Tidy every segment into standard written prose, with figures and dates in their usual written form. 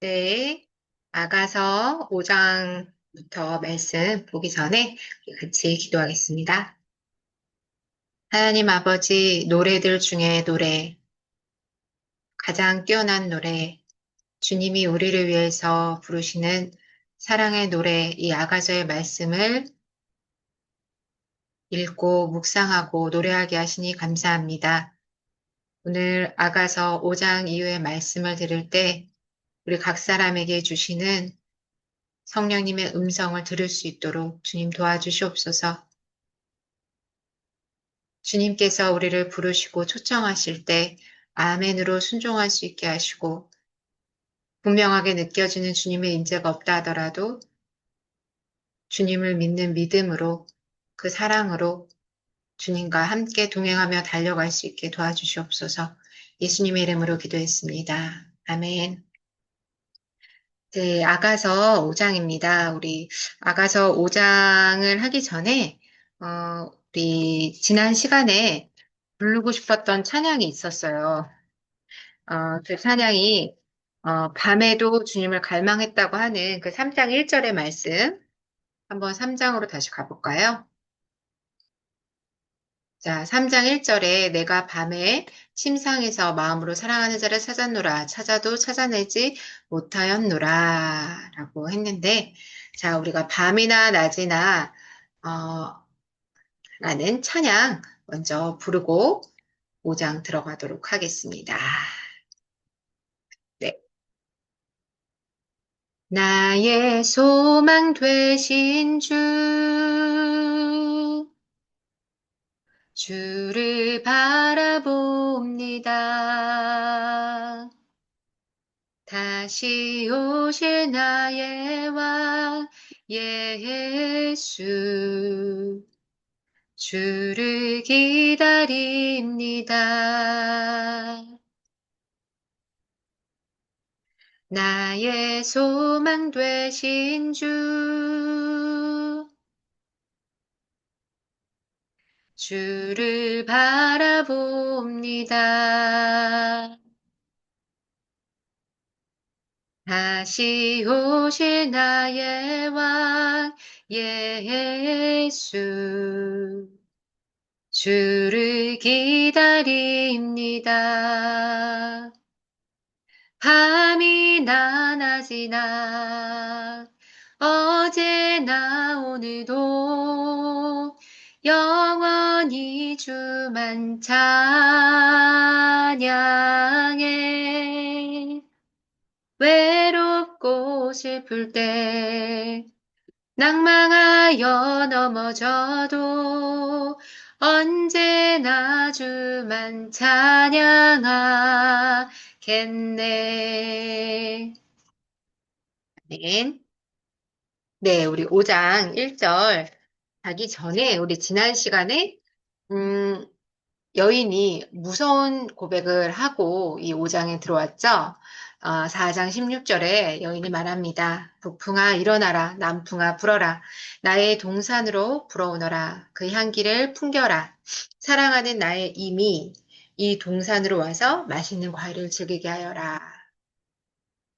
네, 아가서 5장부터 말씀 보기 전에 우리 같이 기도하겠습니다. 하나님 아버지, 노래들 중에 노래, 가장 뛰어난 노래, 주님이 우리를 위해서 부르시는 사랑의 노래, 이 아가서의 말씀을 읽고 묵상하고 노래하게 하시니 감사합니다. 오늘 아가서 5장 이후의 말씀을 들을 때 우리 각 사람에게 주시는 성령님의 음성을 들을 수 있도록 주님 도와주시옵소서. 주님께서 우리를 부르시고 초청하실 때 아멘으로 순종할 수 있게 하시고 분명하게 느껴지는 주님의 인재가 없다 하더라도 주님을 믿는 믿음으로 그 사랑으로 주님과 함께 동행하며 달려갈 수 있게 도와주시옵소서. 예수님의 이름으로 기도했습니다. 아멘. 네, 아가서 5장입니다. 우리 아가서 5장을 하기 전에 우리 지난 시간에 부르고 싶었던 찬양이 있었어요. 그 찬양이 밤에도 주님을 갈망했다고 하는 그 3장 1절의 말씀 한번 3장으로 다시 가볼까요? 자, 3장 1절에 내가 밤에 침상에서 마음으로 사랑하는 자를 찾았노라. 찾아도 찾아내지 못하였노라. 라고 했는데, 자, 우리가 밤이나 낮이나, 라는 찬양 먼저 부르고 5장 들어가도록 하겠습니다. 네. 나의 소망 되신 주, 주를 바라봅니다. 다시 오실 나의 왕 예수 주를 기다립니다. 나의 소망 되신 주 주를 바라봅니다. 다시 오실 나의 왕 예수 주를 기다립니다. 밤이나 낮이나 어제나 오늘도 영원히 주만 찬양해. 외롭고 슬플 때 낭망하여 넘어져도 언제나 주만 찬양하겠네. 아멘. 네, 우리 5장 1절 가기 전에 우리 지난 시간에 음, 여인이 무서운 고백을 하고 이 5장에 들어왔죠. 4장 16절에 여인이 말합니다. 북풍아 일어나라, 남풍아 불어라. 나의 동산으로 불어오너라. 그 향기를 풍겨라. 사랑하는 나의 이미 이 동산으로 와서 맛있는 과일을 즐기게 하여라.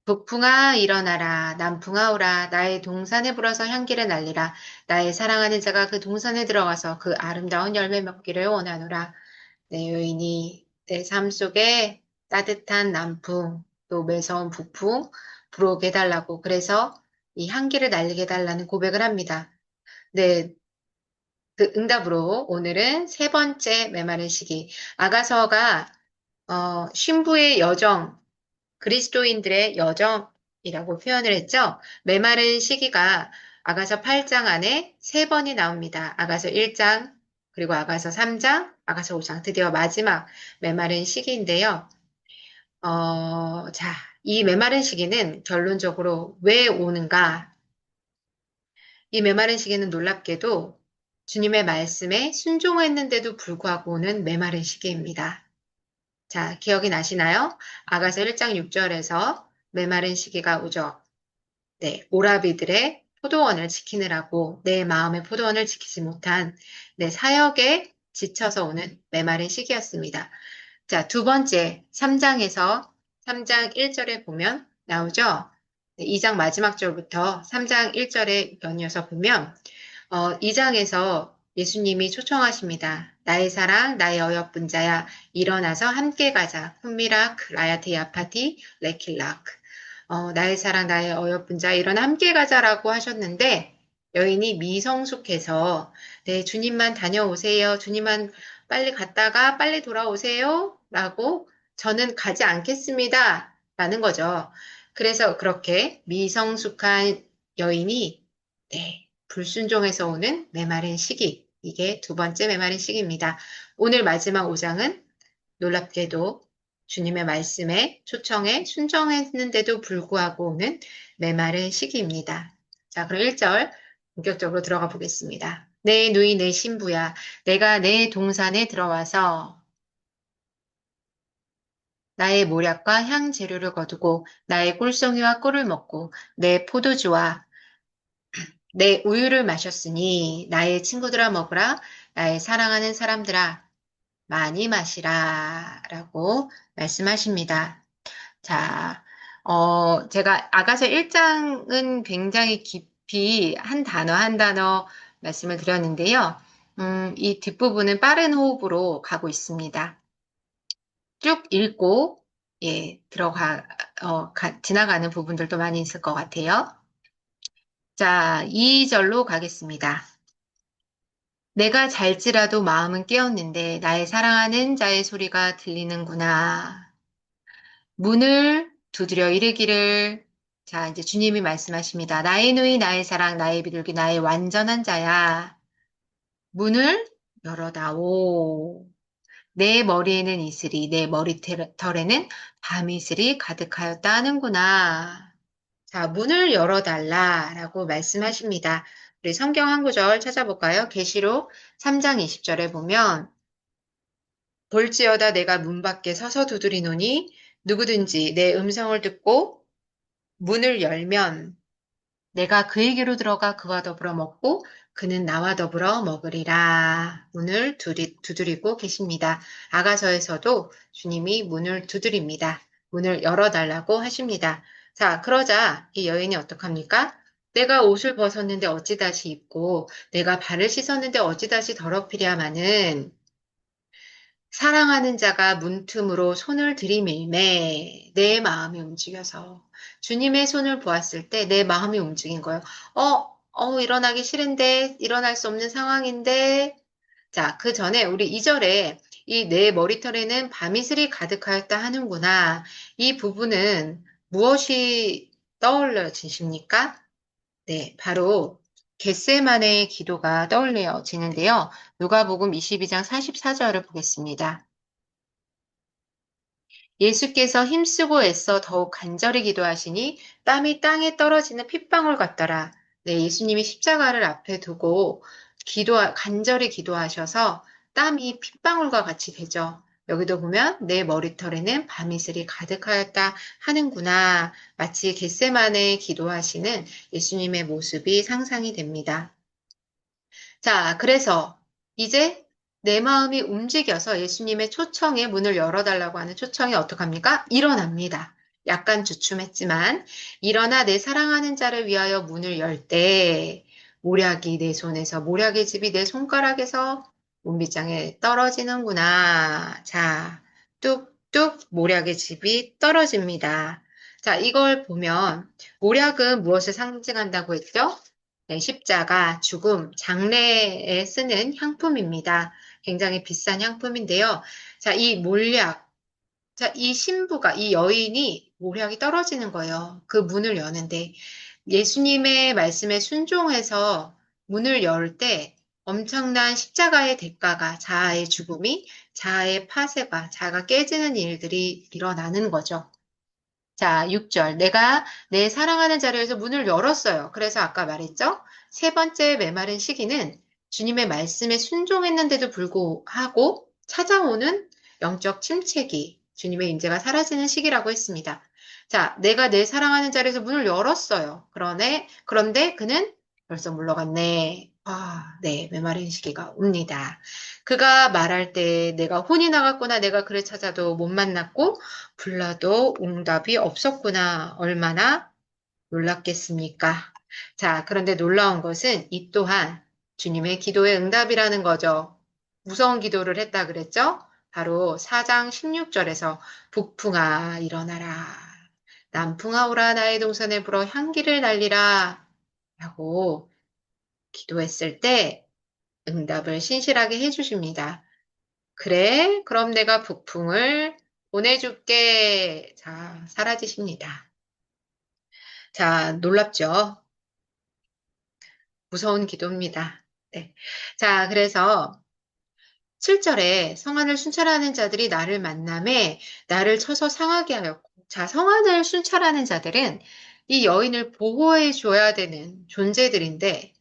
북풍아 일어나라, 남풍아 오라. 나의 동산에 불어서 향기를 날리라. 나의 사랑하는 자가 그 동산에 들어가서 그 아름다운 열매 맺기를 원하노라. 내 여인이 내 삶 속에 따뜻한 남풍, 또 매서운 북풍 불어오게 해달라고 그래서 이 향기를 날리게 해달라는 고백을 합니다. 네, 그 응답으로 오늘은 세 번째 메마른 시기 아가서가 신부의 여정, 그리스도인들의 여정이라고 표현을 했죠. 메마른 시기가 아가서 8장 안에 세 번이 나옵니다. 아가서 1장, 그리고 아가서 3장, 아가서 5장, 드디어 마지막 메마른 시기인데요. 자, 이 메마른 시기는 결론적으로 왜 오는가? 이 메마른 시기는 놀랍게도 주님의 말씀에 순종했는데도 불구하고 오는 메마른 시기입니다. 자, 기억이 나시나요? 아가서 1장 6절에서 메마른 시기가 오죠. 네, 오라비들의 포도원을 지키느라고 내 마음의 포도원을 지키지 못한 내 사역에 지쳐서 오는 메마른 시기였습니다. 자, 두 번째, 3장에서 3장 1절에 보면 나오죠? 네, 2장 마지막 절부터 3장 1절에 연이어서 보면 2장에서 예수님이 초청하십니다. 나의 사랑, 나의 어여쁜 자야, 일어나서 함께 가자. 쿰미락, 라야테 야파티, 레킬락. 나의 사랑, 나의 어여쁜 자, 일어나 함께 가자라고 하셨는데, 여인이 미성숙해서, 네, 주님만 다녀오세요. 주님만 빨리 갔다가 빨리 돌아오세요. 라고 저는 가지 않겠습니다. 라는 거죠. 그래서 그렇게 미성숙한 여인이, 네, 불순종에서 오는 메마른 시기. 이게 두 번째 메마른 시기입니다. 오늘 마지막 5장은 놀랍게도 주님의 말씀에 초청에 순종했는데도 불구하고 오는 메마른 시기입니다. 자, 그럼 1절 본격적으로 들어가 보겠습니다. 내 누이 내 신부야, 내가 내 동산에 들어와서 나의 모략과 향 재료를 거두고 나의 꿀송이와 꿀을 먹고 내 포도주와 내 우유를 마셨으니 나의 친구들아 먹으라, 나의 사랑하는 사람들아 많이 마시라 라고 말씀하십니다. 자, 제가 아가서 1장은 굉장히 깊이 한 단어 한 단어 말씀을 드렸는데요. 이 뒷부분은 빠른 호흡으로 가고 있습니다. 쭉 읽고, 예, 지나가는 부분들도 많이 있을 것 같아요. 자, 2절로 가겠습니다. 내가 잘지라도 마음은 깨었는데 나의 사랑하는 자의 소리가 들리는구나. 문을 두드려 이르기를. 자, 이제 주님이 말씀하십니다. 나의 누이, 나의 사랑, 나의 비둘기, 나의 완전한 자야. 문을 열어다오. 내 머리에는 이슬이, 내 머리털에는 밤이슬이 가득하였다 하는구나. 자, 문을 열어달라라고 말씀하십니다. 우리 성경 한 구절 찾아볼까요? 계시록 3장 20절에 보면 볼지어다 내가 문 밖에 서서 두드리노니 누구든지 내 음성을 듣고 문을 열면 내가 그에게로 들어가 그와 더불어 먹고 그는 나와 더불어 먹으리라. 문을 두드리고 계십니다. 아가서에서도 주님이 문을 두드립니다. 문을 열어달라고 하십니다. 자, 그러자 이 여인이 어떡합니까? 내가 옷을 벗었는데 어찌 다시 입고 내가 발을 씻었는데 어찌 다시 더럽히랴마는 사랑하는 자가 문틈으로 손을 들이밀매 내 마음이 움직여서 주님의 손을 보았을 때 내 마음이 움직인 거예요. 일어나기 싫은데 일어날 수 없는 상황인데 자, 그 전에 우리 2절에 이 내 머리털에는 밤이슬이 가득하였다 하는구나. 이 부분은 무엇이 떠올려지십니까? 네, 바로 겟세마네의 기도가 떠올려지는데요. 누가복음 22장 44절을 보겠습니다. 예수께서 힘쓰고 애써 더욱 간절히 기도하시니 땀이 땅에 떨어지는 핏방울 같더라. 네, 예수님이 십자가를 앞에 두고 간절히 기도하셔서 땀이 핏방울과 같이 되죠. 여기도 보면 내 머리털에는 밤이슬이 가득하였다 하는구나. 마치 겟세마네 기도하시는 예수님의 모습이 상상이 됩니다. 자, 그래서 이제 내 마음이 움직여서 예수님의 초청에 문을 열어달라고 하는 초청이 어떡합니까? 일어납니다. 약간 주춤했지만 일어나 내 사랑하는 자를 위하여 문을 열 때 모략이 내 손에서 모략의 집이 내 손가락에서 문빗장에 떨어지는구나. 자, 뚝뚝 모략의 집이 떨어집니다. 자, 이걸 보면 모략은 무엇을 상징한다고 했죠? 네, 십자가, 죽음, 장례에 쓰는 향품입니다. 굉장히 비싼 향품인데요. 자, 이 몰약, 자, 이 신부가, 이 여인이 몰약이 떨어지는 거예요. 그 문을 여는데 예수님의 말씀에 순종해서 문을 열 때 엄청난 십자가의 대가가 자아의 죽음이 자아의 파쇄가 자아가 깨지는 일들이 일어나는 거죠. 자, 6절. 내가 내 사랑하는 자리에서 문을 열었어요. 그래서 아까 말했죠? 세 번째 메마른 시기는 주님의 말씀에 순종했는데도 불구하고 찾아오는 영적 침체기, 주님의 임재가 사라지는 시기라고 했습니다. 자, 내가 내 사랑하는 자리에서 문을 열었어요. 그런데 그는 벌써 물러갔네. 아, 네, 메마른 시기가 옵니다. 그가 말할 때 내가 혼이 나갔구나, 내가 그를 찾아도 못 만났고, 불러도 응답이 없었구나, 얼마나 놀랍겠습니까? 자, 그런데 놀라운 것은 이 또한 주님의 기도의 응답이라는 거죠. 무서운 기도를 했다 그랬죠? 바로 4장 16절에서 북풍아 일어나라. 남풍아 오라 나의 동선에 불어 향기를 날리라. 라고 기도했을 때 응답을 신실하게 해주십니다. 그래, 그럼 내가 북풍을 보내줄게. 자, 사라지십니다. 자, 놀랍죠? 무서운 기도입니다. 네. 자, 그래서 7절에 성안을 순찰하는 자들이 나를 만남에 나를 쳐서 상하게 하였고, 자, 성안을 순찰하는 자들은 이 여인을 보호해 줘야 되는 존재들인데,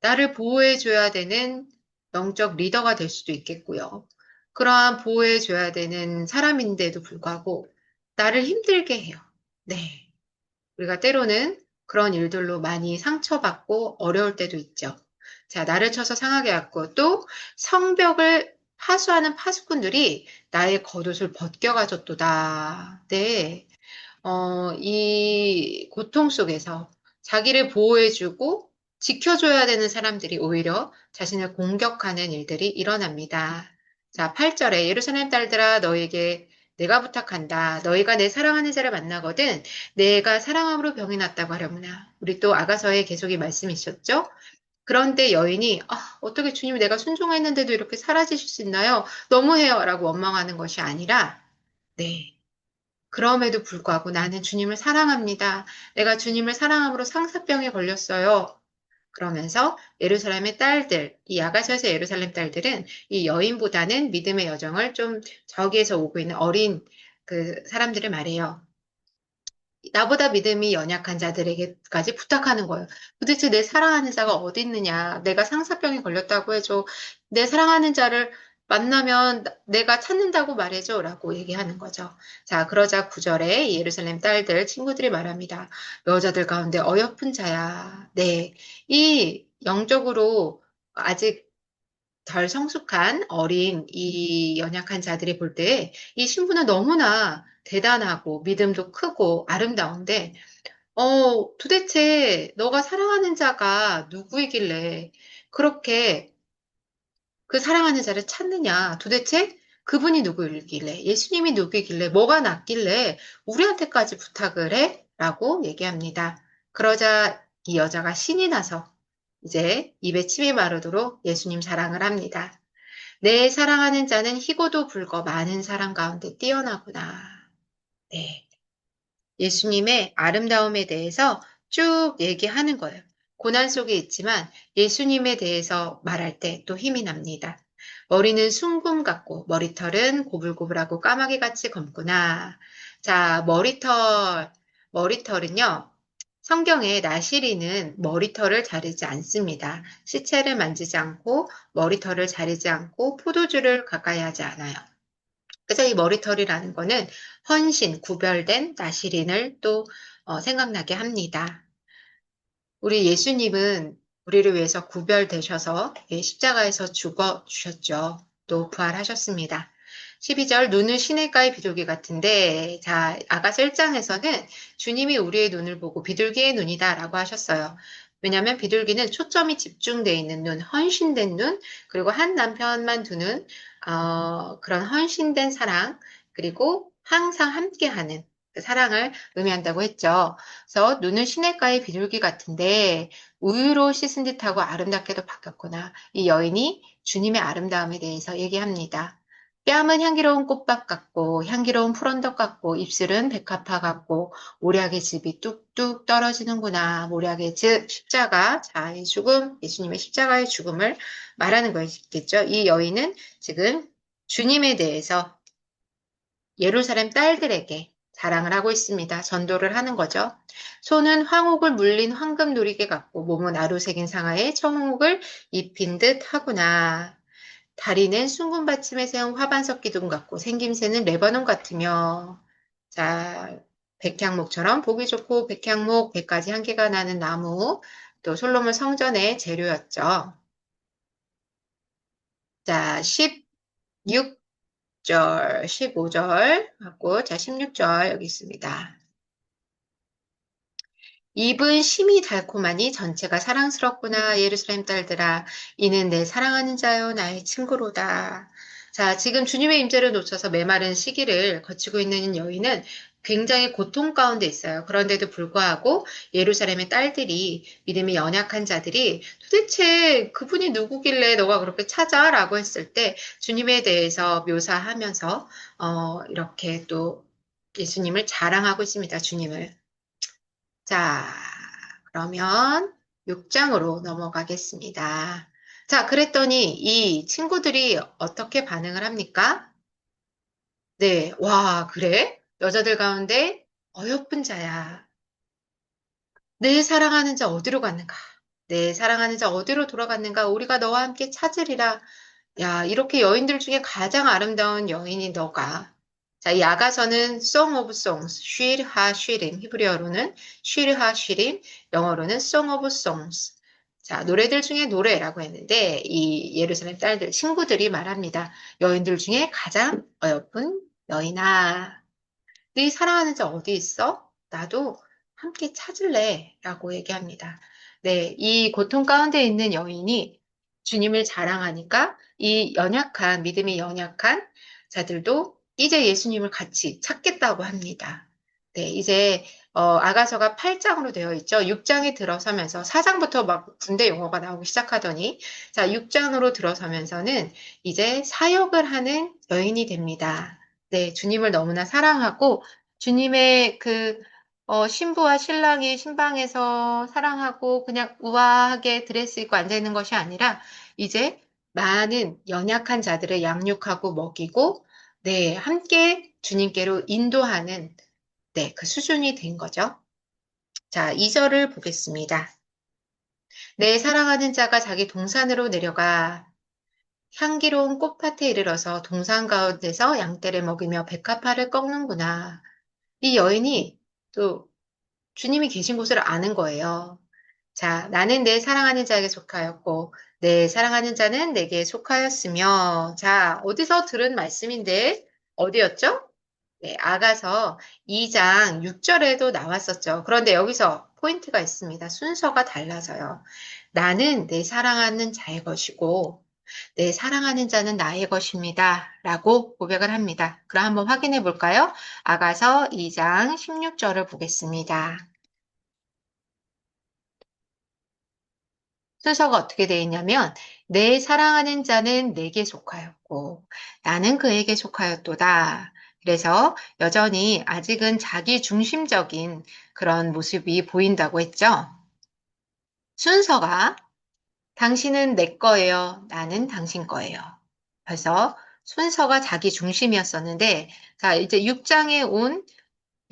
나를 보호해 줘야 되는 영적 리더가 될 수도 있겠고요. 그러한 보호해 줘야 되는 사람인데도 불구하고 나를 힘들게 해요. 네. 우리가 때로는 그런 일들로 많이 상처받고 어려울 때도 있죠. 자, 나를 쳐서 상하게 하고 또 성벽을 파수하는 파수꾼들이 나의 겉옷을 벗겨가졌도다. 네. 이 고통 속에서 자기를 보호해주고 지켜줘야 되는 사람들이 오히려 자신을 공격하는 일들이 일어납니다. 자, 8절에 예루살렘 딸들아 너에게 내가 부탁한다. 너희가 내 사랑하는 자를 만나거든 내가 사랑함으로 병이 났다고 하려구나. 우리 또 아가서에 계속이 말씀이셨죠? 그런데 여인이 어떻게 주님 내가 순종했는데도 이렇게 사라지실 수 있나요? 너무해요. 라고 원망하는 것이 아니라 네. 그럼에도 불구하고 나는 주님을 사랑합니다. 내가 주님을 사랑함으로 상사병에 걸렸어요. 그러면서 예루살렘의 딸들, 이 아가서에서 예루살렘 딸들은 이 여인보다는 믿음의 여정을 좀 저기에서 오고 있는 어린 그 사람들을 말해요. 나보다 믿음이 연약한 자들에게까지 부탁하는 거예요. 도대체 내 사랑하는 자가 어디 있느냐? 내가 상사병에 걸렸다고 해줘. 내 사랑하는 자를 만나면 내가 찾는다고 말해줘. 라고 얘기하는 거죠. 자, 그러자 9절에 예루살렘 딸들 친구들이 말합니다. 여자들 가운데 어여쁜 자야. 네. 이 영적으로 아직 덜 성숙한 어린 이 연약한 자들이 볼 때 이 신부는 너무나 대단하고 믿음도 크고 아름다운데, 도대체 너가 사랑하는 자가 누구이길래 그렇게 그 사랑하는 자를 찾느냐? 도대체 그분이 누구이길래, 예수님이 누구이길래, 뭐가 낫길래 우리한테까지 부탁을 해? 라고 얘기합니다. 그러자 이 여자가 신이 나서 이제 입에 침이 마르도록 예수님 자랑을 합니다. 내 사랑하는 자는 희고도 불거 많은 사람 가운데 뛰어나구나. 네. 예수님의 아름다움에 대해서 쭉 얘기하는 거예요. 고난 속에 있지만 예수님에 대해서 말할 때 또 힘이 납니다. 머리는 숭금 같고 머리털은 고불고불하고 까마귀 같이 검구나. 자, 머리털은요. 성경에 나시리는 머리털을 자르지 않습니다. 시체를 만지지 않고 머리털을 자르지 않고 포도주를 가까이 하지 않아요. 그래서 이 머리털이라는 거는 헌신, 구별된 나시린을 또 생각나게 합니다. 우리 예수님은 우리를 위해서 구별되셔서 십자가에서 죽어 주셨죠. 또 부활하셨습니다. 12절 눈은 시냇가의 비둘기 같은데 자 아가서 1장에서는 주님이 우리의 눈을 보고 비둘기의 눈이다 라고 하셨어요. 왜냐하면 비둘기는 초점이 집중되어 있는 눈, 헌신된 눈, 그리고 한 남편만 두는 그런 헌신된 사랑, 그리고 항상 함께하는 그 사랑을 의미한다고 했죠. 그래서 눈은 시냇가의 비둘기 같은데 우유로 씻은 듯하고 아름답게도 바뀌었구나. 이 여인이 주님의 아름다움에 대해서 얘기합니다. 뺨은 향기로운 꽃밭 같고 향기로운 풀언덕 같고 입술은 백합화 같고 모략의 즙이 뚝뚝 떨어지는구나. 모략의 즙, 십자가, 자, 이 죽음, 예수님의 십자가의 죽음을 말하는 것이겠죠. 이 여인은 지금 주님에 대해서 예루살렘 딸들에게 자랑을 하고 있습니다. 전도를 하는 거죠. 손은 황옥을 물린 황금 누리개 같고 몸은 아루새긴 상아에 청옥을 입힌 듯 하구나. 다리는 숭근 받침에 세운 화반석 기둥 같고 생김새는 레바논 같으며 자 백향목처럼 보기 좋고 백향목 100가지 향기가 나는 나무 또 솔로몬 성전의 재료였죠. 자, 16절, 15절 하고, 자, 16절 여기 있습니다. 입은 심이 달콤하니 전체가 사랑스럽구나. 예루살렘 딸들아. 이는 내 사랑하는 자요. 나의 친구로다. 자, 지금 주님의 임재를 놓쳐서 메마른 시기를 거치고 있는 여인은 굉장히 고통 가운데 있어요. 그런데도 불구하고 예루살렘의 딸들이 믿음이 연약한 자들이 도대체 그분이 누구길래 너가 그렇게 찾아? 라고 했을 때 주님에 대해서 묘사하면서 이렇게 또 예수님을 자랑하고 있습니다. 주님을. 자, 그러면 6장으로 넘어가겠습니다. 자, 그랬더니 이 친구들이 어떻게 반응을 합니까? 네, 와, 그래? 여자들 가운데 어여쁜 자야. 내 사랑하는 자 어디로 갔는가? 내 사랑하는 자 어디로 돌아갔는가? 우리가 너와 함께 찾으리라. 야, 이렇게 여인들 중에 가장 아름다운 여인이 너가. 자, 이 아가서는 Song of Songs, 쉴 하 쉬림, 히브리어로는 쉴 하 쉬림, 영어로는 Song of Songs. 자, 노래들 중에 노래라고 했는데 이 예루살렘 딸들 친구들이 말합니다. 여인들 중에 가장 어여쁜 여인아. 네 사랑하는 자 어디 있어? 나도 함께 찾을래. 라고 얘기합니다. 네, 이 고통 가운데 있는 여인이 주님을 자랑하니까 이 연약한, 믿음이 연약한 자들도 이제 예수님을 같이 찾겠다고 합니다. 네, 이제 아가서가 8장으로 되어 있죠. 6장에 들어서면서 4장부터 막 군대 용어가 나오기 시작하더니 자, 6장으로 들어서면서는 이제 사역을 하는 여인이 됩니다. 네, 주님을 너무나 사랑하고 주님의 신부와 신랑이 신방에서 사랑하고 그냥 우아하게 드레스 입고 앉아 있는 것이 아니라 이제 많은 연약한 자들을 양육하고 먹이고 네, 함께 주님께로 인도하는 네, 그 수준이 된 거죠. 자, 2절을 보겠습니다. 내 사랑하는 자가 자기 동산으로 내려가 향기로운 꽃밭에 이르러서 동산 가운데서 양떼를 먹이며 백합화를 꺾는구나. 이 여인이 또 주님이 계신 곳을 아는 거예요. 자, 나는 내 사랑하는 자에게 속하였고, 내 사랑하는 자는 내게 속하였으며, 자, 어디서 들은 말씀인데, 어디였죠? 네, 아가서 2장 6절에도 나왔었죠. 그런데 여기서 포인트가 있습니다. 순서가 달라져요. 나는 내 사랑하는 자의 것이고, 내 사랑하는 자는 나의 것입니다. 라고 고백을 합니다. 그럼 한번 확인해 볼까요? 아가서 2장 16절을 보겠습니다. 순서가 어떻게 되어 있냐면, 내 사랑하는 자는 내게 속하였고, 나는 그에게 속하였도다. 그래서 여전히 아직은 자기 중심적인 그런 모습이 보인다고 했죠. 순서가 당신은 내 거예요. 나는 당신 거예요. 그래서 순서가 자기 중심이었었는데, 자, 이제 6장에 온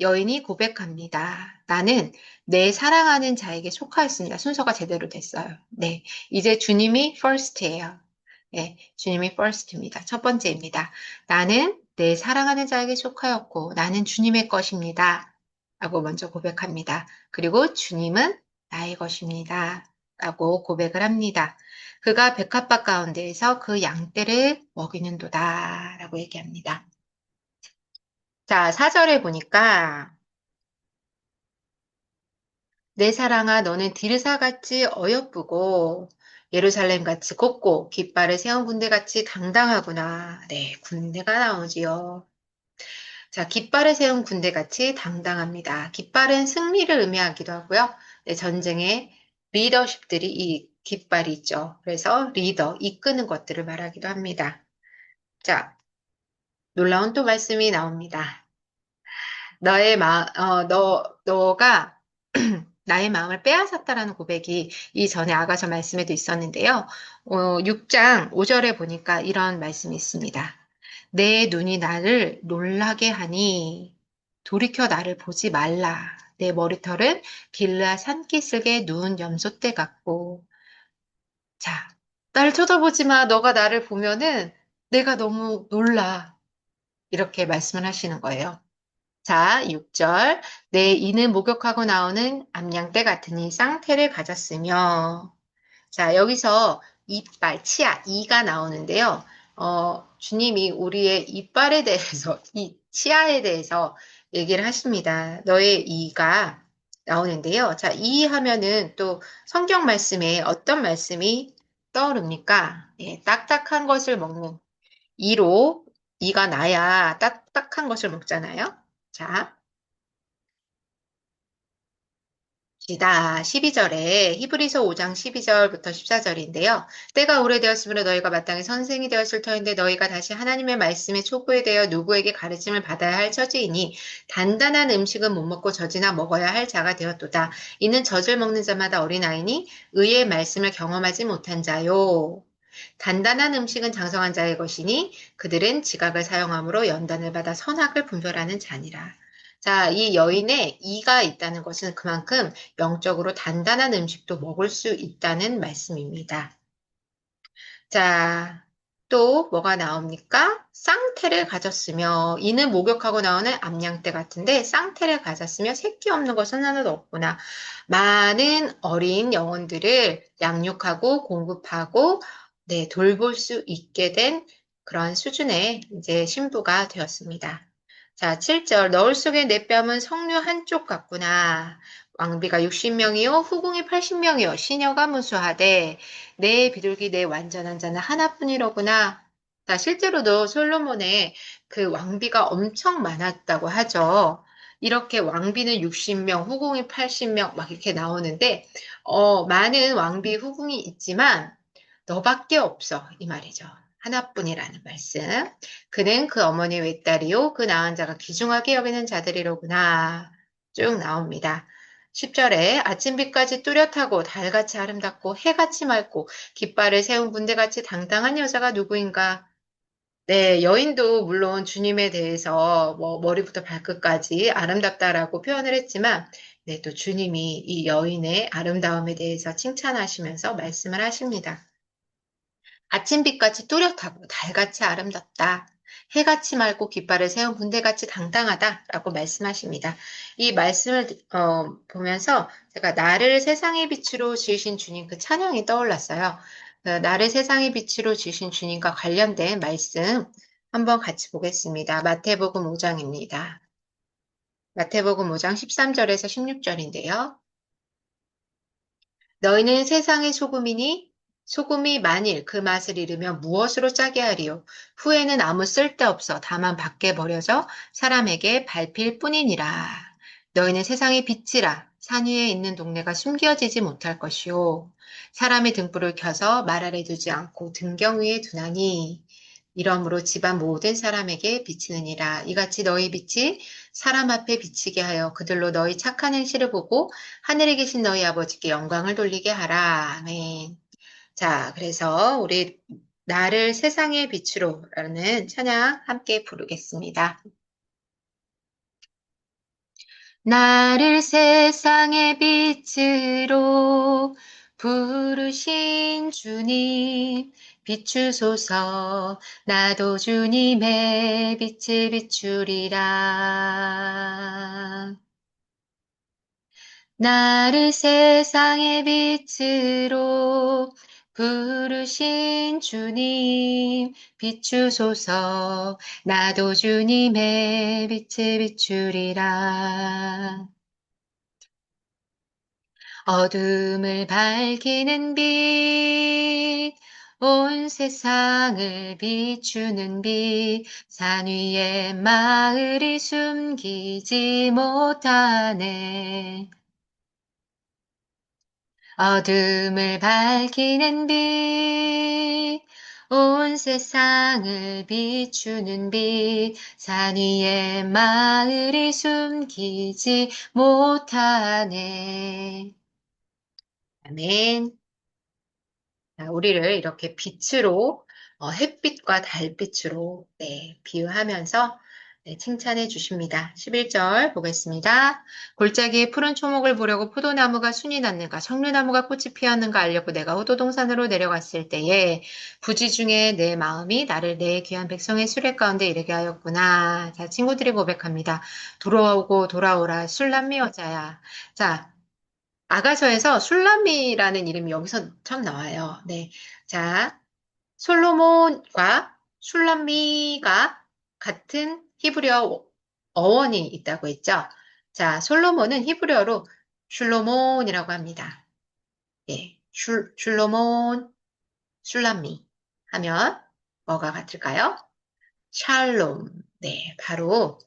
여인이 고백합니다. 나는 내 사랑하는 자에게 속하였습니다. 순서가 제대로 됐어요. 네. 이제 주님이 first예요. 네. 주님이 first입니다. 첫 번째입니다. 나는 내 사랑하는 자에게 속하였고, 나는 주님의 것입니다. 라고 먼저 고백합니다. 그리고 주님은 나의 것입니다. 라고 고백을 합니다. 그가 백합밭 가운데에서 그 양떼를 먹이는도다. 라고 얘기합니다. 자, 4절에 보니까 내 사랑아, 너는 디르사같이 어여쁘고 예루살렘같이 곱고 깃발을 세운 군대같이 당당하구나. 네, 군대가 나오지요. 자, 깃발을 세운 군대같이 당당합니다. 깃발은 승리를 의미하기도 하고요. 네, 전쟁의 리더십들이 이 깃발이 있죠. 그래서 리더, 이끄는 것들을 말하기도 합니다. 자, 놀라운 또 말씀이 나옵니다. 너가 나의 마음을 빼앗았다라는 고백이 이전에 아가서 말씀에도 있었는데요. 6장 5절에 보니까 이런 말씀이 있습니다. 내 눈이 나를 놀라게 하니 돌이켜 나를 보지 말라. 내 머리털은 길라 산기슭에 누운 염소떼 같고. 자, 나를 쳐다보지 마. 너가 나를 보면은 내가 너무 놀라. 이렇게 말씀을 하시는 거예요. 자, 6절. 내 이는 목욕하고 나오는 암양떼 같으니 쌍태를 가졌으며. 자, 여기서 이빨, 치아, 이가 나오는데요. 주님이 우리의 이빨에 대해서, 이 치아에 대해서 얘기를 하십니다. 너의 이가 나오는데요. 자, 이 하면은 또 성경 말씀에 어떤 말씀이 떠오릅니까? 예, 딱딱한 것을 먹는 이로 이가 나야 딱딱한 것을 먹잖아요. 자, 시다 12절에 히브리서 5장 12절부터 14절인데요. 때가 오래되었으므로 너희가 마땅히 선생이 되었을 터인데 너희가 다시 하나님의 말씀에 촉구에 대어 누구에게 가르침을 받아야 할 처지이니 단단한 음식은 못 먹고 젖이나 먹어야 할 자가 되었도다. 이는 젖을 먹는 자마다 어린아이니 의의 말씀을 경험하지 못한 자요. 단단한 음식은 장성한 자의 것이니 그들은 지각을 사용함으로 연단을 받아 선악을 분별하는 자니라. 자, 이 여인의 이가 있다는 것은 그만큼 영적으로 단단한 음식도 먹을 수 있다는 말씀입니다. 자, 또 뭐가 나옵니까? 쌍태를 가졌으며 이는 목욕하고 나오는 암양떼 같은데 쌍태를 가졌으며 새끼 없는 것은 하나도 없구나. 많은 어린 영혼들을 양육하고 공급하고 네, 돌볼 수 있게 된 그런 수준의 이제 신부가 되었습니다. 자, 7절. 너울 속의 내 뺨은 석류 한쪽 같구나. 왕비가 60명이요, 후궁이 80명이요, 시녀가 무수하되 내 비둘기 내 완전한 자는 하나뿐이로구나. 자, 실제로도 솔로몬의 그 왕비가 엄청 많았다고 하죠. 이렇게 왕비는 60명, 후궁이 80명 막 이렇게 나오는데 많은 왕비 후궁이 있지만 너밖에 없어 이 말이죠. 하나뿐이라는 말씀. 그는 그 어머니 외딸이요 그 낳은 자가 귀중하게 여기는 자들이로구나. 쭉 나옵니다. 10절에 아침빛까지 뚜렷하고 달같이 아름답고 해같이 맑고 깃발을 세운 군대같이 당당한 여자가 누구인가? 네, 여인도 물론 주님에 대해서 뭐 머리부터 발끝까지 아름답다라고 표현을 했지만, 네, 또 주님이 이 여인의 아름다움에 대해서 칭찬하시면서 말씀을 하십니다. 아침빛같이 뚜렷하고 달같이 아름답다. 해같이 맑고 깃발을 세운 군대같이 당당하다라고 말씀하십니다. 이 말씀을 보면서 제가 나를 세상의 빛으로 지으신 주님 그 찬양이 떠올랐어요. 나를 세상의 빛으로 지으신 주님과 관련된 말씀 한번 같이 보겠습니다. 마태복음 5장입니다. 마태복음 5장 13절에서 16절인데요. 너희는 세상의 소금이니 소금이 만일 그 맛을 잃으면 무엇으로 짜게 하리요? 후에는 아무 쓸데없어 다만 밖에 버려져 사람에게 밟힐 뿐이니라. 너희는 세상의 빛이라 산 위에 있는 동네가 숨겨지지 못할 것이요. 사람의 등불을 켜서 말 아래 두지 않고 등경 위에 두나니 이러므로 집안 모든 사람에게 비치느니라. 이같이 너희 빛이 사람 앞에 비치게 하여 그들로 너희 착한 행실을 보고 하늘에 계신 너희 아버지께 영광을 돌리게 하라. 아멘. 자, 그래서 우리 나를 세상의 빛으로라는 찬양 함께 부르겠습니다. 나를 세상의 빛으로 부르신 주님 비추소서 나도 주님의 빛을 비추리라. 나를 세상의 빛으로 부르신 주님 비추소서 나도 주님의 빛을 비추리라. 어둠을 밝히는 빛, 온 세상을 비추는 빛, 산 위에 마을이 숨기지 못하네. 어둠을 밝히는 빛, 온 세상을 비추는 빛, 산 위에 마을이 숨기지 못하네. 아멘. 자, 우리를 이렇게 빛으로, 햇빛과 달빛으로, 네, 비유하면서, 네, 칭찬해 주십니다. 11절 보겠습니다. 골짜기에 푸른 초목을 보려고 포도나무가 순이 났는가, 석류나무가 꽃이 피었는가 알려고 내가 호도동산으로 내려갔을 때에 부지 중에 내 마음이 나를 내 귀한 백성의 수레 가운데 이르게 하였구나. 자, 친구들이 고백합니다. 돌아오고 돌아오라 술람미 여자야. 자, 아가서에서 술람미라는 이름이 여기서 처음 나와요. 네. 자, 솔로몬과 술람미가 같은 히브리어 어원이 있다고 했죠. 자, 솔로몬은 히브리어로 슐로몬이라고 합니다. 예, 슐로몬, 술람미 하면 뭐가 같을까요? 샬롬. 네, 바로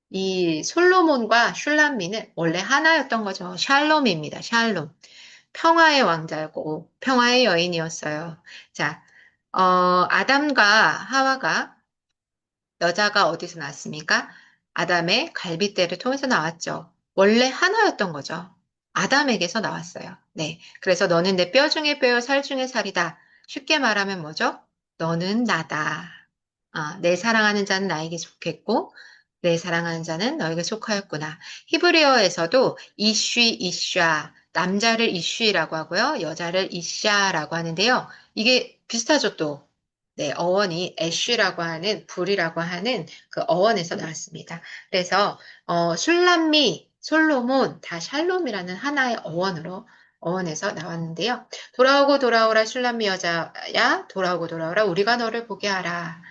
이 솔로몬과 슐람미는 원래 하나였던 거죠. 샬롬입니다. 샬롬. 평화의 왕자고 평화의 여인이었어요. 자, 아담과 하와가 여자가 어디서 나왔습니까? 아담의 갈빗대를 통해서 나왔죠. 원래 하나였던 거죠. 아담에게서 나왔어요. 네. 그래서 너는 내 뼈 중에 뼈요, 살 중에 살이다. 쉽게 말하면 뭐죠? 너는 나다. 아, 내 사랑하는 자는 나에게 속했고, 내 사랑하는 자는 너에게 속하였구나. 히브리어에서도 이쉬, 이샤, 남자를 이쉬라고 하고요. 여자를 이샤라고 하는데요. 이게 비슷하죠, 또. 네, 어원이 애쉬라고 하는, 불이라고 하는 그 어원에서 나왔습니다. 그래서, 술람미, 솔로몬, 다 샬롬이라는 하나의 어원에서 나왔는데요. 돌아오고 돌아오라 술람미 여자야, 돌아오고 돌아오라 우리가 너를 보게 하라.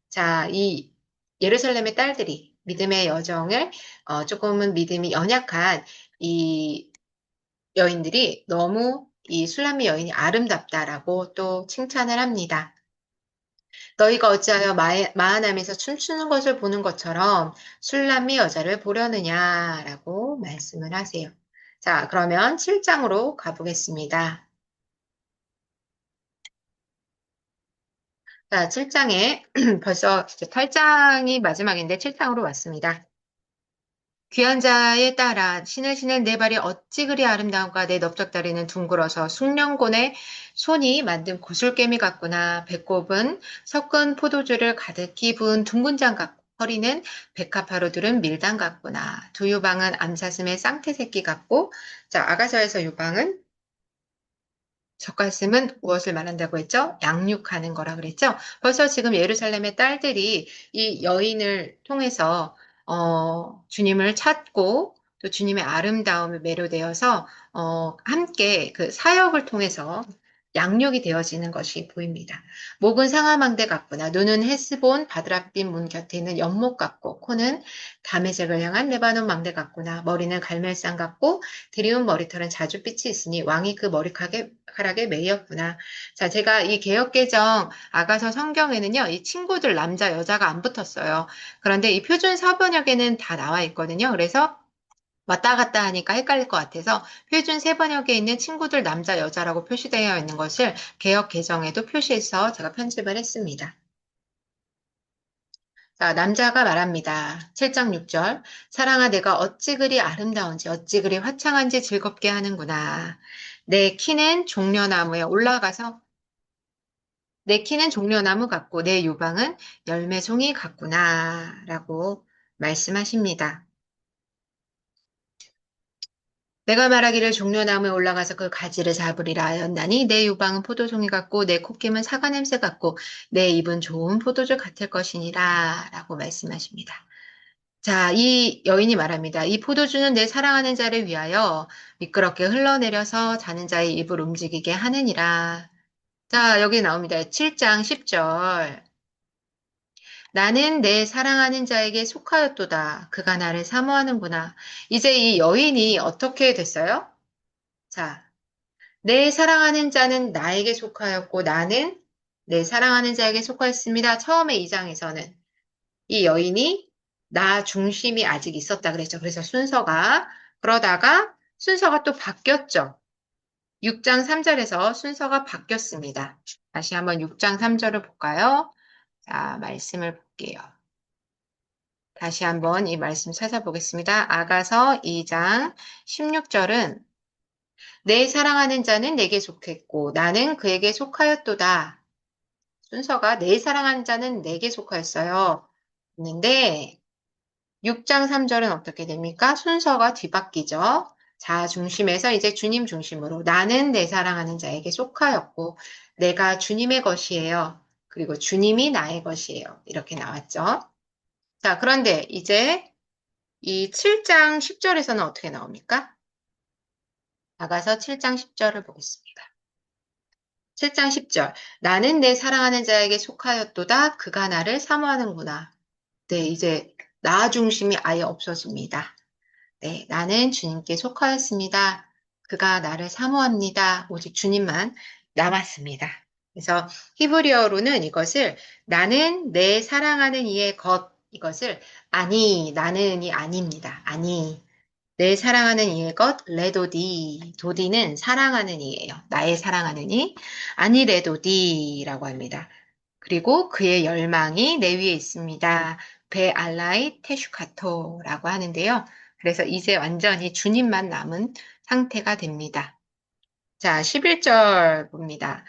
자, 이 예루살렘의 딸들이 믿음의 여정을, 조금은 믿음이 연약한 이 여인들이 너무 이 술람미 여인이 아름답다라고 또 칭찬을 합니다. 너희가 어찌하여 마하남에서 춤추는 것을 보는 것처럼 술람미 여자를 보려느냐라고 말씀을 하세요. 자, 그러면 7장으로 가보겠습니다. 자, 7장에 벌써 이제 8장이 마지막인데 7장으로 왔습니다. 귀한 자에 따라 신을 내 발이 어찌 그리 아름다운가 내 넓적다리는 둥글어서 숭령곤의 손이 만든 구슬개미 같구나. 배꼽은 섞은 포도주를 가득히 부은 둥근 장 같고 허리는 백합화로 두른 밀당 같구나. 두 유방은 암사슴의 쌍태 새끼 같고 자 아가서에서 유방은 젖가슴은 무엇을 말한다고 했죠? 양육하는 거라 그랬죠? 벌써 지금 예루살렘의 딸들이 이 여인을 통해서 주님을 찾고 또 주님의 아름다움에 매료되어서 함께 그 사역을 통해서 양육이 되어지는 것이 보입니다. 목은 상아망대 같구나. 눈은 헤스본 바드랍빛 문 곁에 있는 연못 같고 코는 다메섹을 향한 레바논 망대 같구나. 머리는 갈멜산 같고 드리운 머리털은 자줏빛이 있으니 왕이 그 머리카락에 매였구나. 자, 제가 이 개역개정 아가서 성경에는요, 이 친구들 남자, 여자가 안 붙었어요. 그런데 이 표준 사번역에는 다 나와 있거든요. 그래서 왔다 갔다 하니까 헷갈릴 것 같아서 표준 세번역에 있는 친구들 남자, 여자라고 표시되어 있는 것을 개역 개정에도 표시해서 제가 편집을 했습니다. 자, 남자가 말합니다. 7장 6절. 사랑아, 내가 어찌 그리 아름다운지, 어찌 그리 화창한지 즐겁게 하는구나. 내 키는 종려나무에 올라가서, 내 키는 종려나무 같고, 내 유방은 열매송이 같구나. 라고 말씀하십니다. 내가 말하기를 종려나무에 올라가서 그 가지를 잡으리라 하였나니 내 유방은 포도송이 같고 내 콧김은 사과 냄새 같고 내 입은 좋은 포도주 같을 것이니라 라고 말씀하십니다. 자, 이 여인이 말합니다. 이 포도주는 내 사랑하는 자를 위하여 미끄럽게 흘러내려서 자는 자의 입을 움직이게 하느니라. 자, 여기 나옵니다. 7장 10절. 나는 내 사랑하는 자에게 속하였도다. 그가 나를 사모하는구나. 이제 이 여인이 어떻게 됐어요? 자, 내 사랑하는 자는 나에게 속하였고 나는 내 사랑하는 자에게 속하였습니다. 처음에 2장에서는 이 여인이 나 중심이 아직 있었다 그랬죠. 그래서 그러다가 순서가 또 바뀌었죠. 6장 3절에서 순서가 바뀌었습니다. 다시 한번 6장 3절을 볼까요? 자, 말씀을 볼게요. 다시 한번 이 말씀 찾아보겠습니다. 아가서 2장 16절은 내 사랑하는 자는 내게 속했고 나는 그에게 속하였도다. 순서가 내 사랑하는 자는 내게 속하였어요. 있는데 6장 3절은 어떻게 됩니까? 순서가 뒤바뀌죠. 자, 중심에서 이제 주님 중심으로 나는 내 사랑하는 자에게 속하였고 내가 주님의 것이에요. 그리고 주님이 나의 것이에요. 이렇게 나왔죠. 자, 그런데 이제 이 7장 10절에서는 어떻게 나옵니까? 나가서 7장 10절을 보겠습니다. 7장 10절. 나는 내 사랑하는 자에게 속하였도다. 그가 나를 사모하는구나. 네, 이제 나 중심이 아예 없어집니다. 네, 나는 주님께 속하였습니다. 그가 나를 사모합니다. 오직 주님만 남았습니다. 그래서 히브리어로는 이것을 나는 내 사랑하는 이의 것, 이것을 아니, 나는이 아닙니다. 아니, 내 사랑하는 이의 것, 레도디. 도디는 사랑하는 이예요. 나의 사랑하는 이. 아니, 레도디라고 합니다. 그리고 그의 열망이 내 위에 있습니다. 베 알라이 테슈카토라고 하는데요. 그래서 이제 완전히 주님만 남은 상태가 됩니다. 자, 11절 봅니다.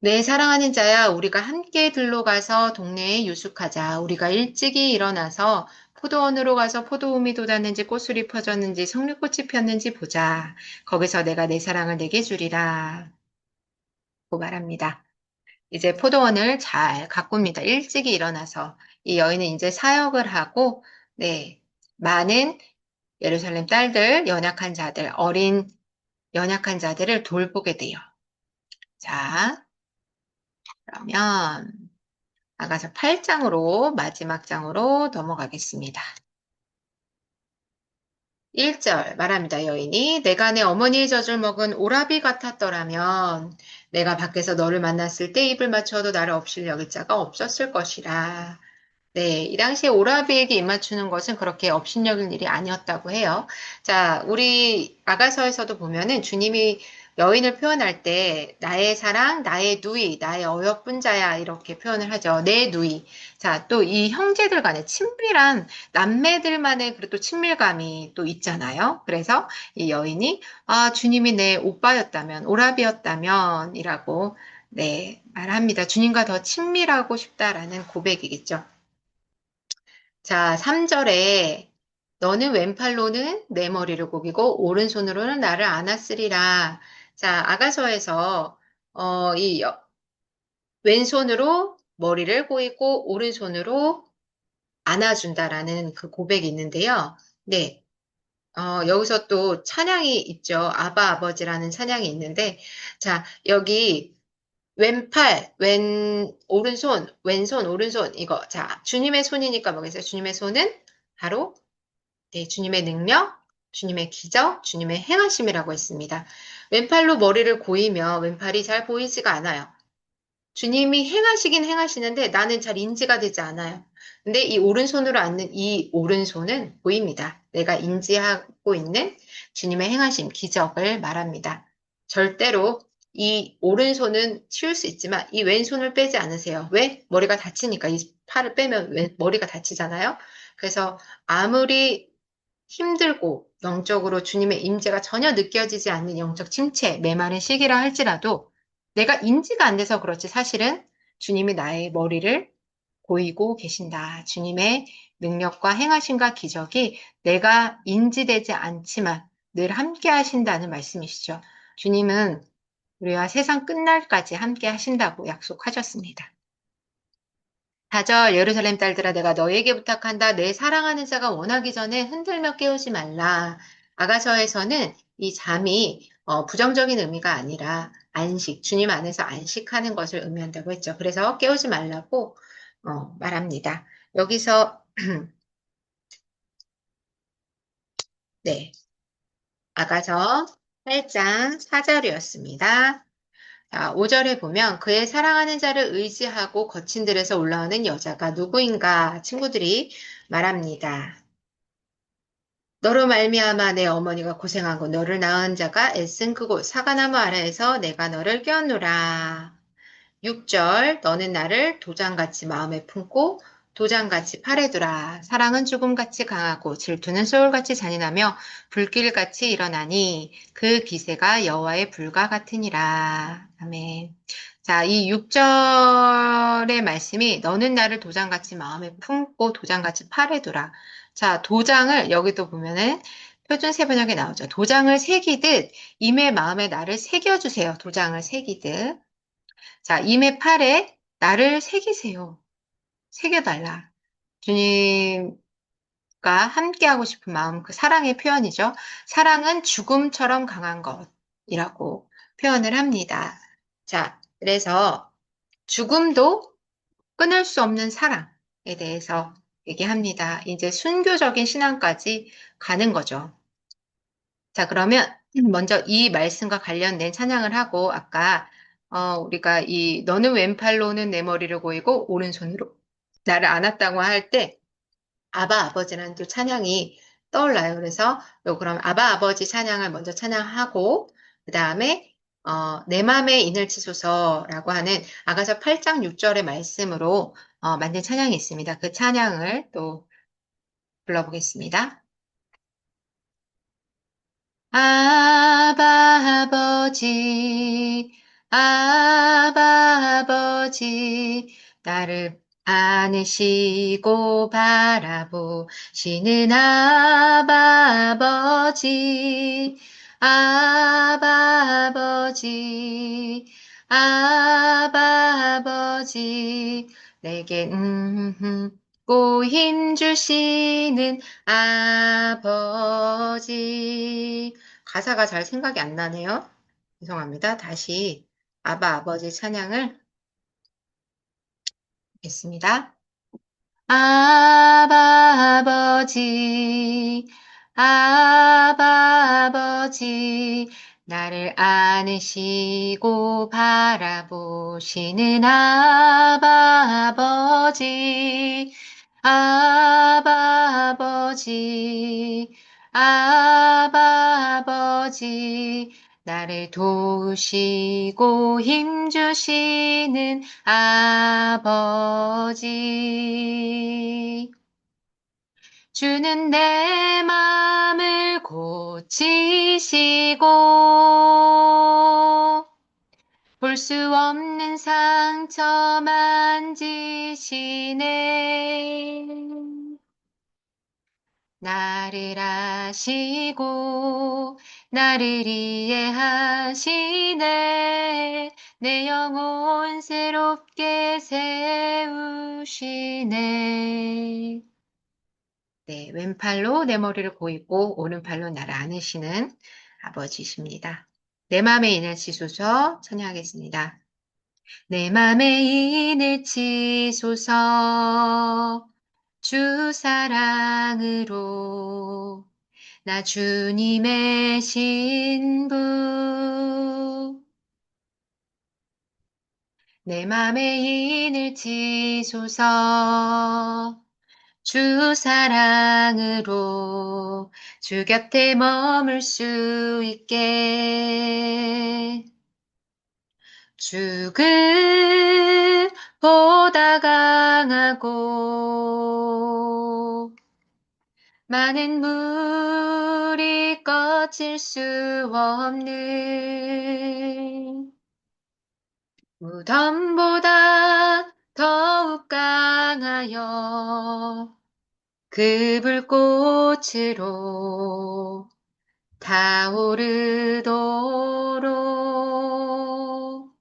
내 사랑하는 자야, 우리가 함께 들로 가서 동네에 유숙하자. 우리가 일찍이 일어나서 포도원으로 가서 포도움이 돋았는지 꽃술이 퍼졌는지 석류꽃이 폈는지 보자. 거기서 내가 내 사랑을 내게 주리라. 고 말합니다. 이제 포도원을 잘 가꿉니다. 일찍이 일어나서 이 여인은 이제 사역을 하고, 네, 많은 예루살렘 딸들, 연약한 자들, 어린 연약한 자들을 돌보게 돼요. 자, 그러면 나가서 8장으로 마지막 장으로 넘어가겠습니다. 1절 말합니다. 여인이 내가 내 어머니의 젖을 먹은 오라비 같았더라면 내가 밖에서 너를 만났을 때 입을 맞춰도 나를 없이 여길 자가 없었을 것이라. 네, 이 당시에 오라비에게 입맞추는 것은 그렇게 업신여길 일이 아니었다고 해요. 자, 우리 아가서에서도 보면은 주님이 여인을 표현할 때 나의 사랑, 나의 누이, 나의 어여쁜 자야 이렇게 표현을 하죠. 내 누이. 자, 또 이 형제들 간의 친밀한 남매들만의 그래도 친밀감이 또 있잖아요. 그래서 이 여인이 주님이 내 오빠였다면, 오라비였다면이라고 네, 말합니다. 주님과 더 친밀하고 싶다라는 고백이겠죠. 자, 3절에 너는 왼팔로는 내 머리를 고기고 오른손으로는 나를 안았으리라. 자, 아가서에서 이 왼손으로 머리를 고이고 오른손으로 안아준다라는 그 고백이 있는데요. 네, 여기서 또 찬양이 있죠. 아바 아버지라는 찬양이 있는데, 자, 여기 왼팔, 왼손, 오른손, 이거. 자, 주님의 손이니까 뭐겠어요? 주님의 손은 바로 네, 주님의 능력, 주님의 기적, 주님의 행하심이라고 했습니다. 왼팔로 머리를 고이면 왼팔이 잘 보이지가 않아요. 주님이 행하시긴 행하시는데 나는 잘 인지가 되지 않아요. 근데 이 오른손으로 앉는 이 오른손은 보입니다. 내가 인지하고 있는 주님의 행하심, 기적을 말합니다. 절대로 이 오른손은 치울 수 있지만 이 왼손을 빼지 않으세요. 왜? 머리가 다치니까 이 팔을 빼면 머리가 다치잖아요. 그래서 아무리 힘들고 영적으로 주님의 임재가 전혀 느껴지지 않는 영적 침체, 메마른 시기라 할지라도 내가 인지가 안 돼서 그렇지 사실은 주님이 나의 머리를 보이고 계신다. 주님의 능력과 행하심과 기적이 내가 인지되지 않지만 늘 함께 하신다는 말씀이시죠. 주님은 우리와 세상 끝날까지 함께 하신다고 약속하셨습니다. 4절 예루살렘 딸들아 내가 너에게 부탁한다. 내 사랑하는 자가 원하기 전에 흔들며 깨우지 말라. 아가서에서는 이 잠이 부정적인 의미가 아니라 안식, 주님 안에서 안식하는 것을 의미한다고 했죠. 그래서 깨우지 말라고 말합니다. 여기서 네, 아가서 8장 4절이었습니다. 자, 5절에 보면 그의 사랑하는 자를 의지하고 거친 들에서 올라오는 여자가 누구인가 친구들이 말합니다. 너로 말미암아 내 어머니가 고생하고 너를 낳은 자가 애쓴 그곳 사과나무 아래에서 내가 너를 껴안노라. 6절 너는 나를 도장같이 마음에 품고 도장같이 팔에 두라. 사랑은 죽음같이 강하고 질투는 소울같이 잔인하며 불길같이 일어나니 그 기세가 여호와의 불과 같으니라. 아멘. 자, 이 6절의 말씀이 너는 나를 도장같이 마음에 품고 도장같이 팔에 두라. 자, 도장을 여기도 보면은 표준 세번역에 나오죠. 도장을 새기듯 임의 마음에 나를 새겨주세요. 도장을 새기듯. 자, 임의 팔에 나를 새기세요. 새겨달라. 주님과 함께하고 싶은 마음, 그 사랑의 표현이죠. 사랑은 죽음처럼 강한 것이라고 표현을 합니다. 자, 그래서 죽음도 끊을 수 없는 사랑에 대해서 얘기합니다. 이제 순교적인 신앙까지 가는 거죠. 자, 그러면 먼저 이 말씀과 관련된 찬양을 하고 아까 우리가 이 너는 왼팔로는 내 머리를 고이고 오른손으로 나를 안았다고 할 때 아바 아버지라는 또 찬양이 떠올라요. 그래서 그럼 아바 아버지 찬양을 먼저 찬양하고 그 다음에 내 맘에 인을 치소서라고 하는 아가서 8장 6절의 말씀으로 만든 찬양이 있습니다. 그 찬양을 또 불러보겠습니다. 아바 아버지, 아바 아버지, 나를 안으시고 바라보시는 아바 아버지, 아바 아버지, 아바 아버지, 내게 고 힘 주시는 아버지. 가사가 잘 생각이 안 나네요. 죄송합니다. 다시 아바 아버지 찬양을 하겠습니다. 아바 아버지, 아바 아버지, 나를 안으시고 바라보시는 아바 아버지, 아바 아버지, 아바 아버지, 나를 도우시고 힘주시는 아버지. 주는 내 맘을 고치시고 볼 수 없는 상처 만지시네. 나를 아시고 나를 이해하시네. 내 영혼 새롭게 세우시네. 네, 왼팔로 내 머리를 고이고 오른팔로 나를 안으시는 아버지십니다. 내 맘에 인을 치소서 찬양하겠습니다. 내 맘에 인을 치소서 주 사랑으로 나 주님의 신부 내 맘에 인을 치소서 주 사랑으로 주 곁에 머물 수 있게 죽음보다 강하고 많은 물이 꺼질 수 없는 무덤보다 더욱 강하여 그 불꽃으로 타오르도록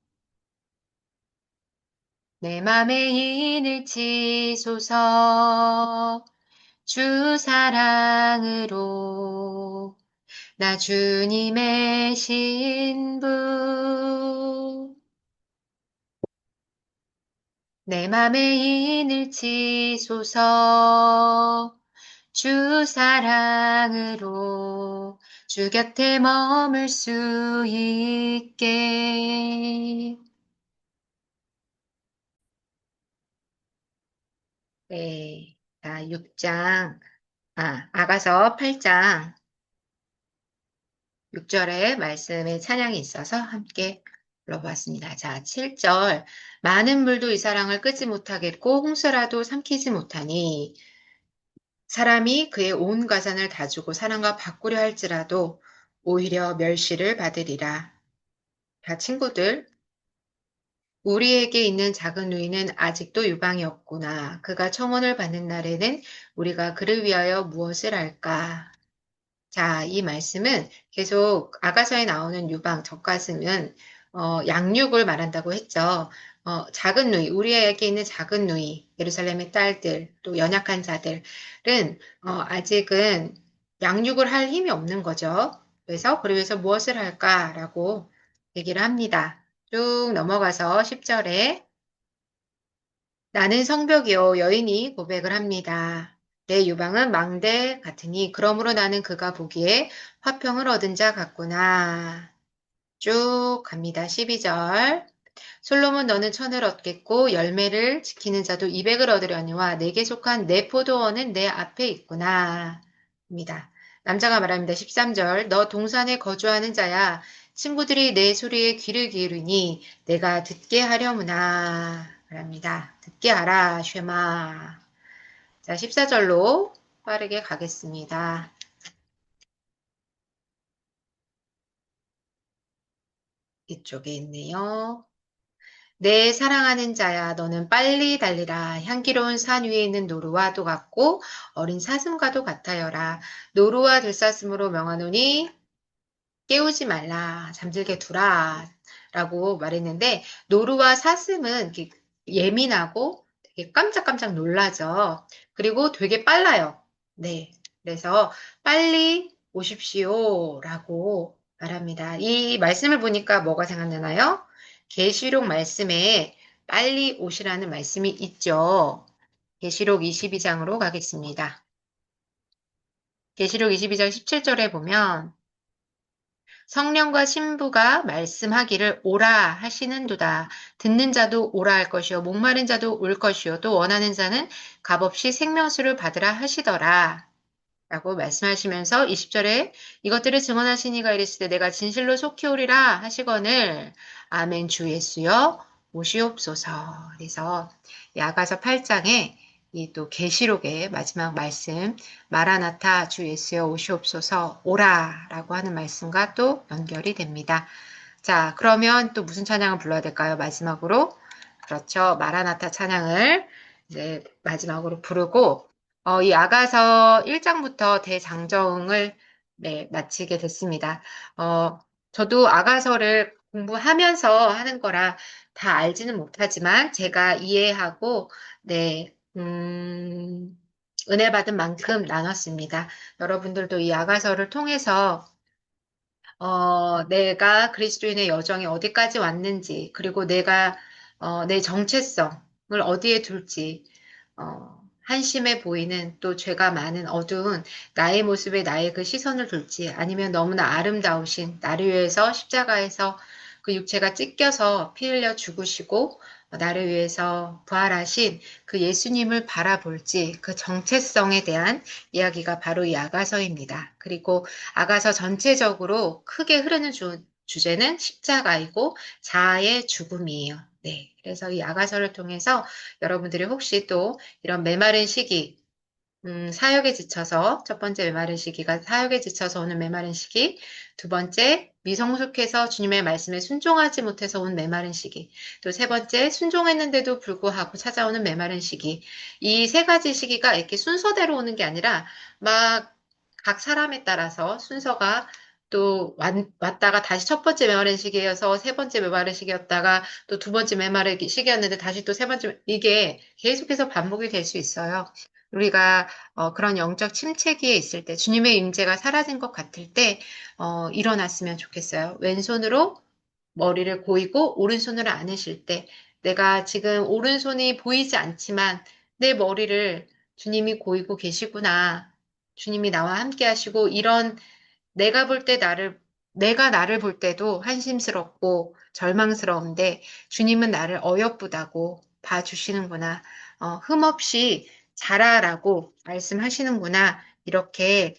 내 맘에 인을 치소서 주 사랑으로 나 주님의 신부 내 맘에 인을 치소서 주 사랑으로 주 곁에 머물 수 있게 네, 자, 6장 아가서 8장 6절에 말씀의 찬양이 있어서 함께 불러보았습니다. 자, 7절. 많은 물도 이 사랑을 끄지 못하겠고 홍수라도 삼키지 못하니 사람이 그의 온 가산을 다 주고 사랑과 바꾸려 할지라도 오히려 멸시를 받으리라. 자, 친구들. 우리에게 있는 작은 누이는 아직도 유방이 없구나. 그가 청혼을 받는 날에는 우리가 그를 위하여 무엇을 할까? 자, 이 말씀은 계속 아가서에 나오는 유방, 젖가슴은 양육을 말한다고 했죠. 작은 누이, 우리에게 있는 작은 누이, 예루살렘의 딸들, 또 연약한 자들은 아직은 양육을 할 힘이 없는 거죠. 그래서 그를 위해서 무엇을 할까라고 얘기를 합니다. 쭉 넘어가서 10절에 나는 성벽이요 여인이 고백을 합니다. 내 유방은 망대 같으니 그러므로 나는 그가 보기에 화평을 얻은 자 같구나. 쭉 갑니다. 12절. 솔로몬 너는 천을 얻겠고 열매를 지키는 자도 200을 얻으려니와 내게 속한 내 포도원은 내 앞에 있구나. 입니다. 남자가 말합니다. 13절. 너 동산에 거주하는 자야. 친구들이 내 소리에 귀를 기울이니 내가 듣게 하려무나. 말합니다. 듣게 하라, 쉐마. 자, 14절로 빠르게 가겠습니다. 이쪽에 있네요. 내 사랑하는 자야, 너는 빨리 달리라. 향기로운 산 위에 있는 노루와도 같고 어린 사슴과도 같아여라. 노루와 들사슴으로 명하노니 깨우지 말라. 잠들게 두라. 라고 말했는데 노루와 사슴은 이렇게 예민하고 되게 깜짝깜짝 놀라죠. 그리고 되게 빨라요. 네. 그래서 빨리 오십시오. 라고 말합니다. 이 말씀을 보니까 뭐가 생각나나요? 계시록 말씀에 빨리 오시라는 말씀이 있죠. 계시록 22장으로 가겠습니다. 계시록 22장 17절에 보면 성령과 신부가 말씀하기를 오라 하시는도다. 듣는 자도 오라 할 것이요 목마른 자도 올 것이요 또 원하는 자는 값없이 생명수를 받으라 하시더라. 라고 말씀하시면서 20절에 이것들을 증언하신 이가 이르시되 내가 진실로 속히 오리라 하시거늘 아멘 주 예수여 오시옵소서. 그래서 야가서 8장에 이 또 계시록의 마지막 말씀 마라나타 주 예수여 오시옵소서 오라라고 하는 말씀과 또 연결이 됩니다. 자, 그러면 또 무슨 찬양을 불러야 될까요? 마지막으로 그렇죠. 마라나타 찬양을 이제 마지막으로 부르고 이 아가서 1장부터 대장정을 네, 마치게 됐습니다. 저도 아가서를 공부하면서 하는 거라 다 알지는 못하지만 제가 이해하고 네, 은혜 받은 만큼 나눴습니다. 여러분들도 이 아가서를 통해서 내가 그리스도인의 여정이 어디까지 왔는지, 그리고 내가 내 정체성을 어디에 둘지, 한심해 보이는 또 죄가 많은 어두운 나의 모습에 나의 그 시선을 둘지 아니면 너무나 아름다우신 나를 위해서 십자가에서 그 육체가 찢겨서 피 흘려 죽으시고 나를 위해서 부활하신 그 예수님을 바라볼지 그 정체성에 대한 이야기가 바로 이 아가서입니다. 그리고 아가서 전체적으로 크게 흐르는 주제는 십자가이고 자아의 죽음이에요. 네. 그래서 이 아가서를 통해서 여러분들이 혹시 또 이런 메마른 시기, 사역에 지쳐서, 첫 번째 메마른 시기가 사역에 지쳐서 오는 메마른 시기, 두 번째 미성숙해서 주님의 말씀에 순종하지 못해서 온 메마른 시기, 또 세 번째 순종했는데도 불구하고 찾아오는 메마른 시기, 이 세 가지 시기가 이렇게 순서대로 오는 게 아니라 막 각 사람에 따라서 순서가 또 왔다가 다시 첫 번째 메마른 시기여서 세 번째 메마른 시기였다가 또 두 번째 메마른 시기였는데 다시 또 세 번째 이게 계속해서 반복이 될 수 있어요. 우리가 그런 영적 침체기에 있을 때 주님의 임재가 사라진 것 같을 때 일어났으면 좋겠어요. 왼손으로 머리를 고이고 오른손으로 안으실 때 내가 지금 오른손이 보이지 않지만 내 머리를 주님이 고이고 계시구나. 주님이 나와 함께 하시고 이런 내가 나를 볼 때도 한심스럽고 절망스러운데 주님은 나를 어여쁘다고 봐주시는구나. 흠없이 자라라고 말씀하시는구나. 이렇게,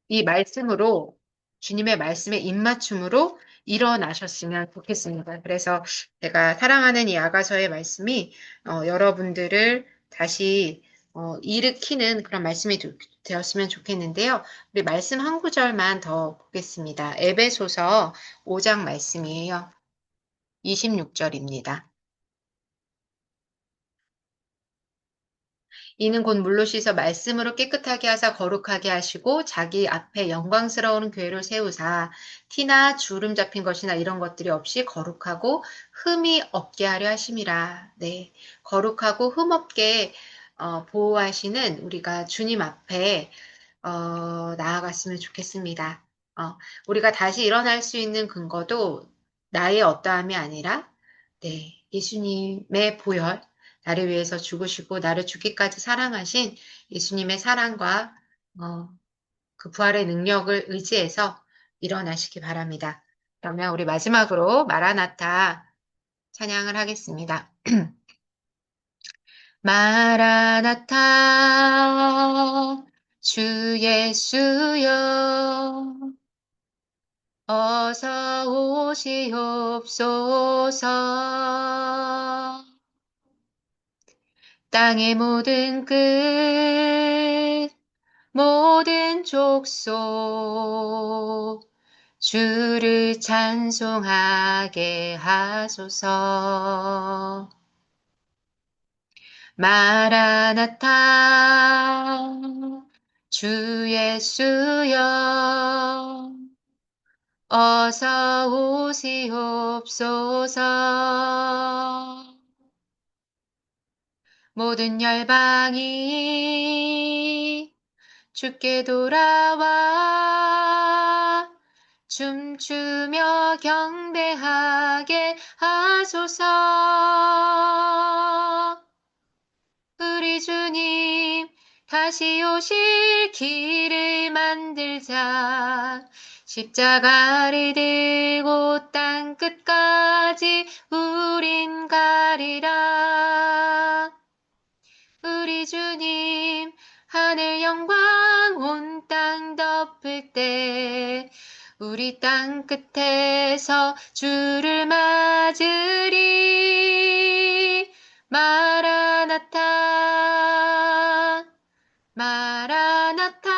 이 말씀으로, 주님의 말씀에 입맞춤으로 일어나셨으면 좋겠습니다. 그래서 제가 사랑하는 이 아가서의 말씀이, 여러분들을 다시, 일으키는 그런 말씀이 되었으면 좋겠는데요. 우리 말씀 한 구절만 더 보겠습니다. 에베소서 5장 말씀이에요. 26절입니다. 이는 곧 물로 씻어 말씀으로 깨끗하게 하사 거룩하게 하시고 자기 앞에 영광스러운 교회를 세우사 티나 주름 잡힌 것이나 이런 것들이 없이 거룩하고 흠이 없게 하려 하심이라. 네, 거룩하고 흠 없게 보호하시는 우리가 주님 앞에 나아갔으면 좋겠습니다. 우리가 다시 일어날 수 있는 근거도 나의 어떠함이 아니라 네, 예수님의 보혈, 나를 위해서 죽으시고 나를 죽기까지 사랑하신 예수님의 사랑과 그 부활의 능력을 의지해서 일어나시기 바랍니다. 그러면 우리 마지막으로 마라나타 찬양을 하겠습니다. 마라나타 주 예수여 어서 오시옵소서 땅의 모든 끝 모든 족속 주를 찬송하게 하소서 마라나타 주 예수여 어서 오시옵소서 모든 열방이 주께 돌아와 춤추며 경배하게 하소서 우리 주님 다시 오실 길을 만들자 십자가를 들고 땅 끝까지 우린 가리라 우리 주님 하늘 영광 온 땅 덮을 때 우리 땅 끝에서 주를 맞으리 마라나타 마라나타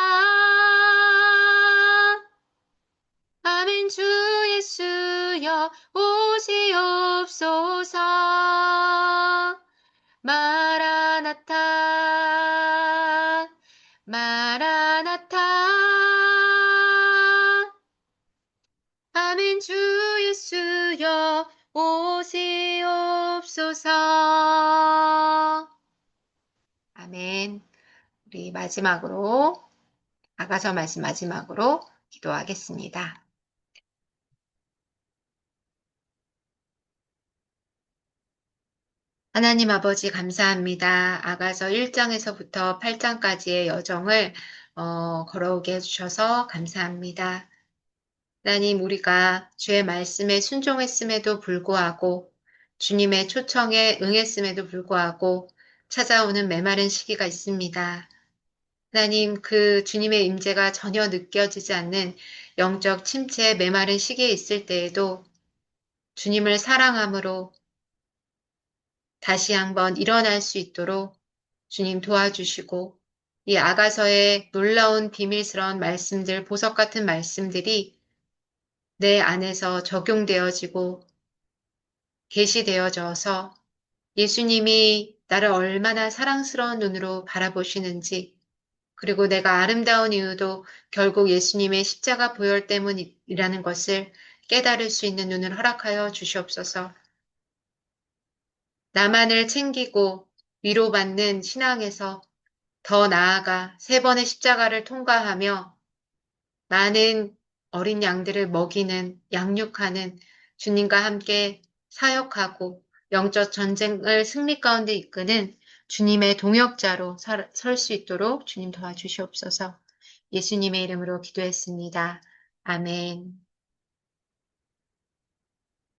아멘 주 예수여 오시옵소서 마라나타 마라나타 아멘 주 예수여 오시옵소서 아멘 우리 마지막으로 아가서 말씀 마지막으로 기도하겠습니다. 하나님 아버지 감사합니다. 아가서 1장에서부터 8장까지의 여정을 걸어오게 해주셔서 감사합니다. 하나님 우리가 주의 말씀에 순종했음에도 불구하고 주님의 초청에 응했음에도 불구하고 찾아오는 메마른 시기가 있습니다. 하나님 그 주님의 임재가 전혀 느껴지지 않는 영적 침체의 메마른 시기에 있을 때에도 주님을 사랑함으로 다시 한번 일어날 수 있도록 주님 도와주시고 이 아가서의 놀라운 비밀스러운 말씀들, 보석 같은 말씀들이 내 안에서 적용되어지고 계시되어져서 예수님이 나를 얼마나 사랑스러운 눈으로 바라보시는지 그리고 내가 아름다운 이유도 결국 예수님의 십자가 보혈 때문이라는 것을 깨달을 수 있는 눈을 허락하여 주시옵소서. 나만을 챙기고 위로받는 신앙에서 더 나아가 3번의 십자가를 통과하며 많은 어린 양들을 먹이는, 양육하는 주님과 함께 사역하고 영적 전쟁을 승리 가운데 이끄는 주님의 동역자로 설 수 있도록 주님 도와주시옵소서. 예수님의 이름으로 기도했습니다. 아멘.